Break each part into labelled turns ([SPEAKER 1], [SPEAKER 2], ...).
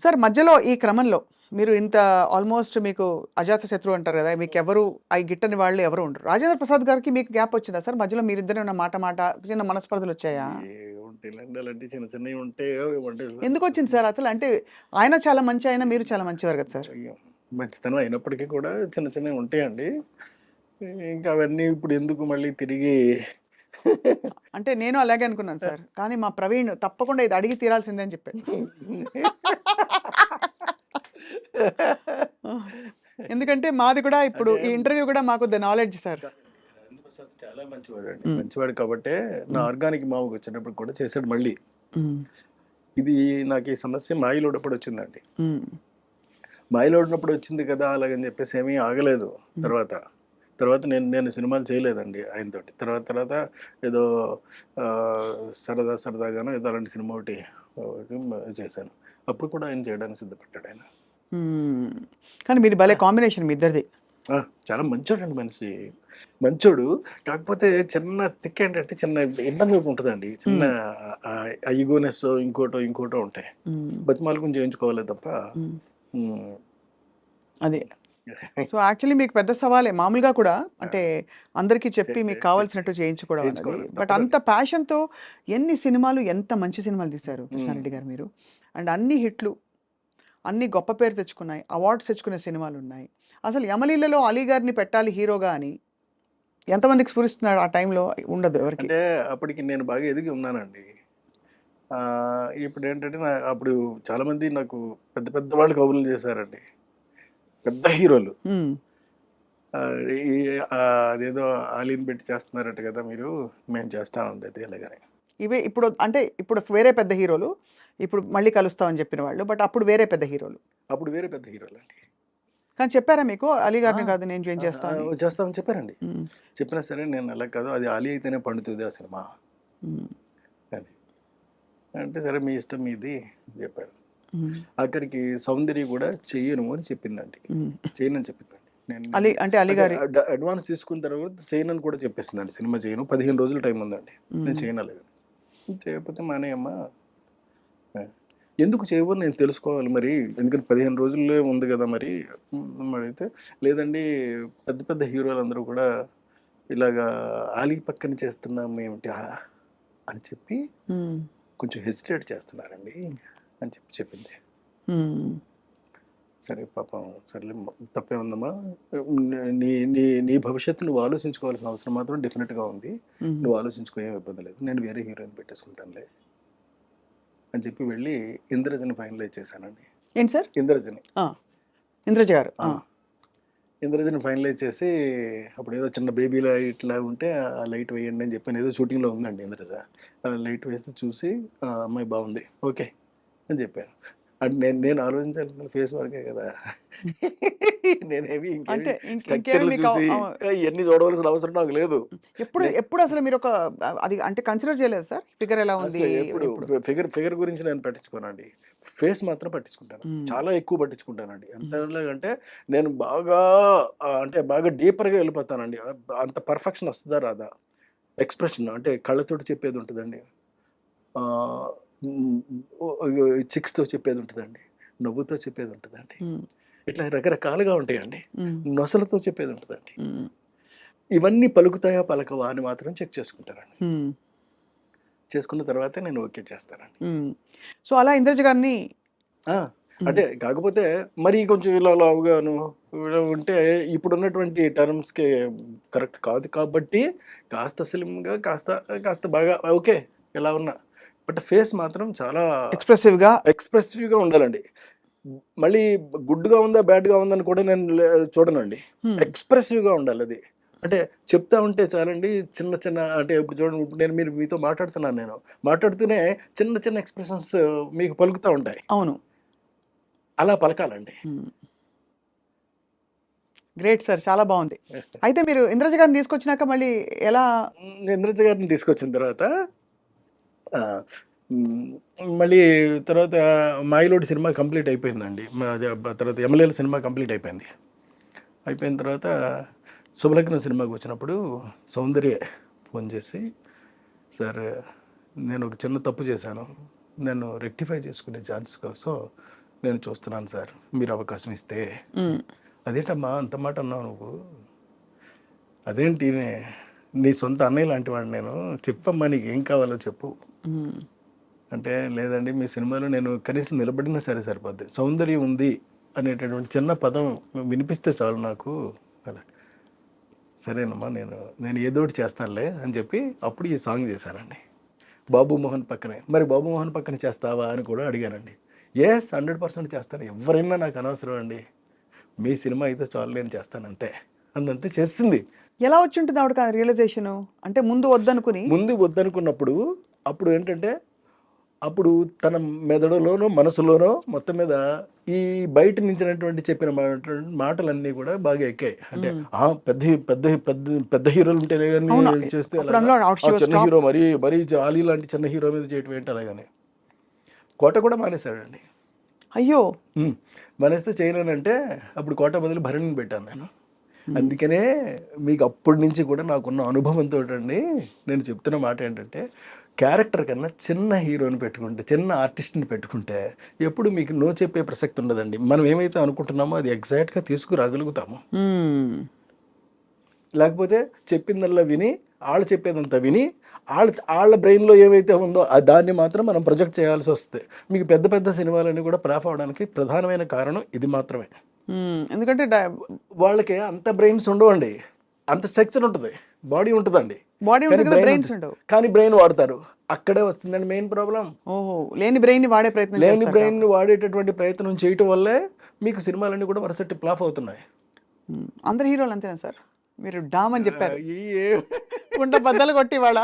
[SPEAKER 1] Sir మధ్యలో ఈ క్రమంలో మీరు ఇంత ఆల్మోస్ట్ మీకు అజాత శత్రువు అంటారు కదా! మీకెవరు అయి గిట్టని వాళ్ళు ఎవరు ఉండరు. రాజేంద్ర ప్రసాద్ గారికి మీకు గ్యాప్ వచ్చిందా సార్? మధ్యలో మీరిద్దరు ఏమన్నా మాట చిన్న మనస్పర్ధలొచ్చాయా?
[SPEAKER 2] ఏముంటాయిలెండి అలాంటివి చిన్న చిన్నవి ఉంటే ఏమంటే
[SPEAKER 1] ఎందుకొచ్చింది సార్ అసలు? అంటే ఆయన చాలా మంచి ఆయన, మీరు చాలా మంచివారు కదా సార్!
[SPEAKER 2] మంచితనం అయినప్పటికీ కూడా చిన్న చిన్నవి ఉంటాయండి. ఇంకా అవన్నీ ఇప్పుడు ఎందుకు మళ్ళీ తిరిగి
[SPEAKER 1] అంటే నేను అలాగే అనుకున్నాను సార్. కానీ మా ప్రవీణ్ తప్పకుండా ఇది అడిగి తీరాల్సిందే అని చెప్పాడు. ఎందుకంటే మాది కూడా ఇప్పుడు ఈ ఇంటర్వ్యూ కూడా మాకు the knowledge sir.
[SPEAKER 2] Rajendra Prasad చాలా మంచివాడండి. మంచివాడు కాబట్టే నా ఆర్గానిక్ మావుకి వచ్చేటప్పుడు కూడా చేశాడు మళ్ళీ. ఇది నాకు ఈ సమస్య మాయిలో ఉన్నప్పుడు వచ్చిందండి. మాయిలో ఉన్నప్పుడు వచ్చింది కదా అలాగని చెప్పేసి ఏమీ ఆగలేదు. తర్వాత నేను సినిమాలు చేయలేదండి ఆయనతోటి. తర్వాత ఏదో సరదాగానో ఏదో అలాంటి సినిమా ఒకటి చేశాను. అప్పుడు కూడా ఆయన చేయడానికి సిద్ధపడ్డాడు ఆయన.
[SPEAKER 1] కానీ మీరు భలే కాంబినేషన్ మీ ఇద్దరిది.
[SPEAKER 2] చాలా మంచోడండి మనిషి. మంచోడు. కాకపోతే చిన్న తిక్క ఏంటంటే చిన్న ఇబ్బంది ఒకటి ఉంటుందండి. చిన్న ఈగోనెస్ ఇంకోటో ఉంటాయి. బతిమాలుకుని చేయించుకోవాలి తప్ప.
[SPEAKER 1] అదే. సో యాక్చువల్లీ మీకు పెద్ద సవాలే మామూలుగా కూడా అంటే అందరికీ చెప్పి మీకు కావాల్సినట్టు చేయించుకోవడం అనేది. బట్ అంత ప్యాషన్తో ఎన్ని సినిమాలు ఎంత మంచి సినిమాలు తీశారు కృష్ణారెడ్డి గారు మీరు. అండ్ అన్ని హిట్లు, అన్ని గొప్ప పేరు తెచ్చుకున్నాయి, అవార్డ్స్ తెచ్చుకునే సినిమాలు ఉన్నాయి. అసలు యమలీలలో అలీ గారిని పెట్టాలి హీరోగా అని ఎంతమందికి స్ఫురిస్తున్నాడు ఆ టైంలో? ఉండదు ఎవరికి.
[SPEAKER 2] అంటే అప్పటికి నేను బాగా ఎదిగి ఉన్నానండి. ఇప్పుడు ఏంటంటే అప్పుడు చాలా మంది నాకు పెద్ద వాళ్ళు కబుర్లు చేశారండి, పెద్ద హీరోలు. అదేదో ఆలీని పెట్టి చేస్తున్నారట కదా మీరు, మేము చేస్తా ఉండేది అలాగనే.
[SPEAKER 1] ఇవే ఇప్పుడు అంటే ఇప్పుడు వేరే పెద్ద హీరోలు ఇప్పుడు మళ్ళీ కలుస్తామని చెప్పిన వాళ్ళు, బట్ అప్పుడు వేరే పెద్ద హీరోలు
[SPEAKER 2] అండి.
[SPEAKER 1] కానీ చెప్పారా మీకు అలీ గారిని కాదు నేను జాయిన్
[SPEAKER 2] చేస్తామని చెప్పారండి. చెప్పినా సరే నేను అలా కాదు, అది అలీ అయితేనే పండుతుంది ఆ సినిమా అని అంటే, సరే మీ ఇష్టం మీది చెప్పారు. అక్కడికి సౌందర్య కూడా చెయ్యను అని చెప్పిందండి. చేయనని చెప్పిందండి.
[SPEAKER 1] అలీ అంటే అలీ గారి
[SPEAKER 2] అడ్వాన్స్ తీసుకున్న తర్వాత చేయనని కూడా చెప్పేసిందండి. సినిమా చేయను, 15 రోజులు టైం ఉందండి, నేను చేయనలేదు. చేయకపోతే మానేయమ్మా, ఎందుకు చేయవో నేను తెలుసుకోవాలి మరి, ఎందుకంటే 15 రోజుల్లో ఉంది కదా మరి అయితే. లేదండి పెద్ద హీరోలు అందరూ కూడా ఇలాగా ఆలీ పక్కన చేస్తున్నాం ఏమిటి అని చెప్పి కొంచెం హెసిటేట్ చేస్తున్నారండి అని చెప్పింది. సరే పాపం సర్లే, తప్పే ఉందమ్మా, నీ భవిష్యత్తు నువ్వు ఆలోచించుకోవాల్సిన అవసరం మాత్రం డెఫినెట్గా ఉంది. నువ్వు ఆలోచించుకో, ఏం ఇబ్బంది లేదు, నేను వేరే హీరోయిన్ పెట్టేసుకుంటానులే అని చెప్పి వెళ్ళి ఇంద్రజని ఫైనలైజ్ చేశానండి.
[SPEAKER 1] ఏంటి సార్? ఇంద్రజ గారు
[SPEAKER 2] ఇంద్రజని ఫైనలైజ్ చేసి, అప్పుడు ఏదో చిన్న బేబీ లైట్లా ఉంటే ఆ లైట్ వేయండి అని చెప్పాను. ఏదో షూటింగ్లో ఉందండి ఇంద్రజ. లైట్ వేస్తే చూసి అమ్మాయి బాగుంది ఓకే అని చెప్పాను. అంటే నేను ఆలోచించాల్సిన ఫేస్ వరకే కదా, నేనేమి చూసి ఇవన్నీ చూడవలసిన అవసరం నాకు లేదు.
[SPEAKER 1] ఎప్పుడు అసలు మీరు ఒక అది అంటే కన్సిడర్ చేయలేదు సార్? ఫిగర్ ఎలా ఉంది?
[SPEAKER 2] ఎప్పుడు ఫిగర్ గురించి నేను పట్టించుకోనండి, ఫేస్ మాత్రం పట్టించుకుంటాను. చాలా ఎక్కువ పట్టించుకుంటానండి. అంటే నేను బాగా అంటే బాగా డీపర్గా వెళ్ళిపోతానండి. అంత పర్ఫెక్షన్ వస్తుందా రాదా, ఎక్స్ప్రెషన్ అంటే కళ్ళతోటి చెప్పేది ఉంటుందండి, చిక్స్తో చెప్పేది ఉంటుందండి, నవ్వుతో చెప్పేది ఉంటుందండి, ఇట్లా రకరకాలుగా ఉంటాయండి, నొసలతో చెప్పేది ఉంటుందండి. ఇవన్నీ పలుకుతాయా పలకవా అని మాత్రం చెక్ చేసుకుంటానండి. చేసుకున్న తర్వాతే నేను ఓకే చేస్తానండి.
[SPEAKER 1] సో అలా ఇంద్రజ గారిని
[SPEAKER 2] అంటే కాకపోతే మరి కొంచెం ఇలా లావుగాను ఉంటే ఇప్పుడున్నటువంటి టర్మ్స్కి కరెక్ట్ కాదు కాబట్టి కాస్త స్లిమ్గా కాస్త బాగా ఓకే ఎలా ఉన్నా, బట్ ఫేస్ మాత్రం చాలా ఎక్స్ప్రెసివ్గా ఉండాలండి. మళ్ళీ గుడ్గా ఉందా బ్యాడ్గా ఉందని కూడా నేను చూడనండి, ఎక్స్ప్రెసివ్గా ఉండాలి అది. అంటే చెప్తా ఉంటే చాలండి, చిన్న అంటే ఇప్పుడు చూడండి, ఇప్పుడు నేను మీతో మాట్లాడుతూనే చిన్న ఎక్స్ప్రెషన్స్ మీకు పలుకుతూ ఉంటాయి.
[SPEAKER 1] అవును,
[SPEAKER 2] అలా పలకాలండి.
[SPEAKER 1] గ్రేట్ సార్, చాలా బాగుంది. అయితే మీరు ఇంద్రజ గారిని తీసుకొచ్చినాక మళ్ళీ ఎలా?
[SPEAKER 2] ఇంద్రజ గారిని తీసుకొచ్చిన తర్వాత మళ్ళీ తర్వాత మాయిలోడి సినిమా కంప్లీట్ అయిపోయిందండి. తర్వాత ఎమ్మెల్యేల సినిమా కంప్లీట్ అయిపోయిన తర్వాత శుభలగ్నం సినిమాకి వచ్చినప్పుడు సౌందర్య ఫోన్ చేసి, సార్ నేను ఒక చిన్న తప్పు చేశాను, నేను రెక్టిఫై చేసుకునే ఛాన్స్ కోసం నేను చూస్తున్నాను సార్, మీరు అవకాశం ఇస్తే. అదేంటమ్మా అంత మాట అన్నావు నువ్వు? అదేంటి నీ సొంత అన్నయ్య లాంటి వాడు నేను, చెప్పమ్మా నీకు ఏం కావాలో చెప్పు అంటే, లేదండి మీ సినిమాలో నేను కనీసం నిలబడినా సరే సరిపోద్ది, సౌందర్యం ఉంది అనేటటువంటి చిన్న పదం వినిపిస్తే చాలు నాకు అలా. సరేనమ్మా నేను ఏదోటి చేస్తానులే అని చెప్పి అప్పుడు ఈ సాంగ్ చేశానండి. బాబు మోహన్ పక్కనే. మరి బాబు మోహన్ పక్కన చేస్తావా అని కూడా అడిగానండి. 100% చేస్తాను, ఎవరైనా నాకు అనవసరం అండి, మీ సినిమా అయితే చాలు నేను చేస్తాను అంతే అందంతే చేసింది.
[SPEAKER 1] ఎలా వచ్చి ఉంటుంది ఆవిడకి ఆ రియలైజేషన్? అంటే ముందు
[SPEAKER 2] వద్దనుకున్నప్పుడు అప్పుడు ఏంటంటే, అప్పుడు తన మెదడులోనో మనసులోనో మొత్తం మీద ఈ బయట నుంచినటువంటి చెప్పిన మాటలన్నీ కూడా బాగా ఎక్కాయి. అంటే పెద్ద పెద్ద పెద్ద పెద్ద హీరోలు ఉంటేనే కానీ చేస్తే చిన్న హీరో మరీ ఆలీ లాంటి చిన్న హీరో మీద చేయటం ఏంటి అలాగని కోట కూడా మానేశాడండి.
[SPEAKER 1] అయ్యో,
[SPEAKER 2] మానేస్తే చేయలేనంటే అప్పుడు కోట బదులు భరణిని పెట్టాను నేను. అందుకనే మీకు అప్పటి నుంచి కూడా నాకున్న అనుభవంతో అండి నేను చెప్తున్న మాట ఏంటంటే, క్యారెక్టర్ కన్నా చిన్న హీరోని పెట్టుకుంటే, చిన్న ఆర్టిస్ట్ని పెట్టుకుంటే ఎప్పుడు మీకు నో చెప్పే ప్రసక్తి ఉండదండి. మనం ఏమైతే అనుకుంటున్నామో అది ఎగ్జాక్ట్గా తీసుకురాగలుగుతాము. లేకపోతే చెప్పిందల్లా విని వాళ్ళు చెప్పేదంతా విని వాళ్ళ బ్రెయిన్లో ఏమైతే ఉందో దాన్ని మాత్రం మనం ప్రొజెక్ట్ చేయాల్సి వస్తుంది. మీకు పెద్ద పెద్ద సినిమాలన్నీ కూడా ఫ్లాప్ అవడానికి ప్రధానమైన కారణం ఇది మాత్రమే.
[SPEAKER 1] ఎందుకంటే
[SPEAKER 2] వాళ్ళకి అంత బ్రెయిన్స్ ఉండవండి, అంత స్ట్రక్చర్ ఉంటుంది, బాడీ ఉంటుందండి, కానీ బ్రెయిన్ వాడతారు. అక్కడే వస్తుందండి మెయిన్ ప్రాబ్లం.
[SPEAKER 1] లేని బ్రెయిన్
[SPEAKER 2] వాడేటటువంటి ప్రయత్నం చేయటం వల్లే మీకు సినిమాలన్నీ కూడా వరుసటి ఫ్లాప్ అవుతున్నాయి.
[SPEAKER 1] అందరు హీరోలు అంతేనా సార్? మీరు డామ్ అని చెప్పారు, గుంట బద్దలు కొట్టి వాడా?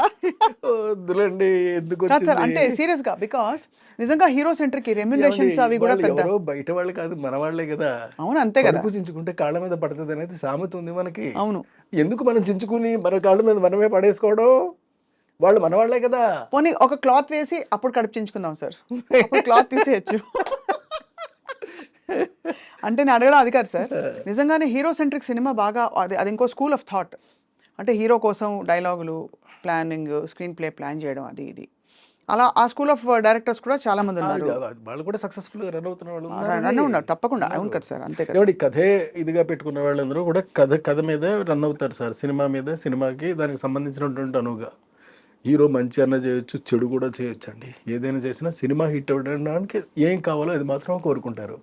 [SPEAKER 2] వద్దులండి, ఎందుకు
[SPEAKER 1] అంటే సీరియస్ గా, బికాస్ నిజంగా హీరో సెంటర్ కి రెమ్యునరేషన్స్ అవి కూడా పెద్ద
[SPEAKER 2] బయట వాళ్ళు కాదు, మన వాళ్ళే కదా.
[SPEAKER 1] అవును, అంతే కదా.
[SPEAKER 2] చించుకుంటే కాళ్ళ మీద పడుతుంది అనేది సామెత ఉంది మనకి.
[SPEAKER 1] అవును,
[SPEAKER 2] ఎందుకు మనం చించుకుని మన కాళ్ళ మీద మనమే పడేసుకోవడం? వాళ్ళు మన వాళ్ళే కదా.
[SPEAKER 1] పోనీ ఒక క్లాత్ వేసి అప్పుడు కడుపు చించుకుందాం సార్, క్లాత్ తీసేయచ్చు. అంటే నేను అడగడం అది కాదు సార్, నిజంగానే హీరో సెంట్రిక్ సినిమా బాగా అది ఇంకో స్కూల్ ఆఫ్ థాట్. అంటే హీరో కోసం డైలాగులు, ప్లానింగ్, స్క్రీన్ ప్లే ప్లాన్ చేయడం, అది ఇది అలా ఆ స్కూల్ ఆఫ్ డైరెక్టర్స్ కూడా చాలా మంది ఉన్నారు.
[SPEAKER 2] వాళ్ళు కూడా సక్సెస్ఫుల్ గా రన్ అవుతున్న వాళ్ళు
[SPEAKER 1] ఉన్నారు తప్పకుండా. అవును కదా సార్, అంతే కదా.
[SPEAKER 2] కథే ఇదిగా పెట్టుకున్న వాళ్ళందరూ కూడా కథ మీదే రన్ అవుతారు సార్. సినిమా మీద, సినిమాకి దానికి సంబంధించినటువంటి అనువుగా హీరో మంచి అన్న చేయొచ్చు, చెడు కూడా చేయొచ్చు అండి. ఏదైనా చేసినా సినిమా హిట్ అవ్వడానికి ఏం కావాలో అది మాత్రం కోరుకుంటారు.